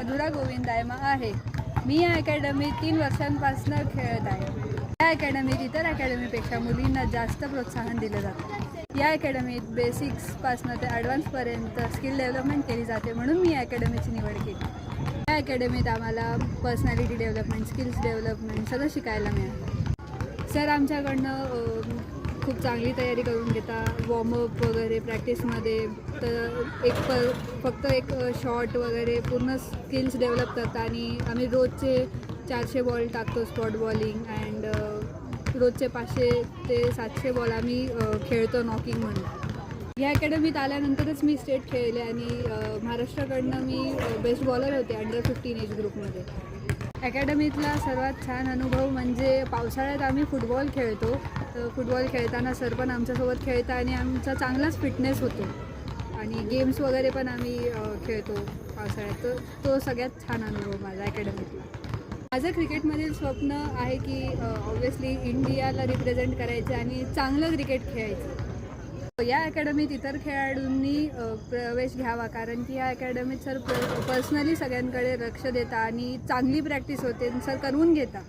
मधुरा गोविंदायमा आहे. मी या अकॅडमीत 3 वर्षांपासून खेळत आहे. या अकॅडमीत इतर अकॅडमीपेक्षा मुलींना जास्त प्रोत्साहन दिलं जातं. या अकॅडमीत बेसिक्सपासून ते ॲडव्हान्सपर्यंत स्किल डेव्हलपमेंट केली जाते, म्हणून मी या अकॅडमीची निवड केली. या अकॅडमीत आम्हाला पर्सनॅलिटी डेव्हलपमेंट, स्किल्स डेव्हलपमेंट सगळं शिकायला मिळालं. सर आमच्याकडनं खूप चांगली तयारी करून घेता. वॉर्मअप वगैरे प्रॅक्टिसमध्ये तर फक्त एक शॉट वगैरे पूर्ण स्किल्स डेव्हलप करता आणि आम्ही रोजचे 400 बॉल टाकतो स्पॉट बॉलिंग अँड रोजचे 500 ते 700 बॉल आम्ही खेळतो नॉकिंग म्हणून. या अकॅडमीत आल्यानंतरच मी स्टेट खेळले आणि महाराष्ट्राकडनं मी बेस्ट बॉलर होते अंडर-15 एज ग्रुपमध्ये. अकॅडमीतला सर्वात छान अनुभव म्हणजे पावसाळ्यात आम्ही फुटबॉल खेळतो. फुटबॉल खेळताना सर पण आमच्यासोबत खेळता आणि आमचा चांगलाच फिटनेस होतो आणि गेम्स वगैरे पण आम्ही खेळतो पावसाळ्यात. तर तो सगळ्यात छान अनुभव माझा अकॅडमीतला. माझं क्रिकेटमधील स्वप्न आहे की ऑब्व्हियसली इंडियाला रिप्रेझेंट करायचं आणि चांगलं क्रिकेट खेळायचं. या अकॅडमीत इतर खेळाडूंनी प्रवेश घ्यावा, कारण की या अकॅडमीत सर पर्सनली सगळ्यांकडे लक्ष देता आणि चांगली प्रॅक्टिस होते. सर करवून घेता.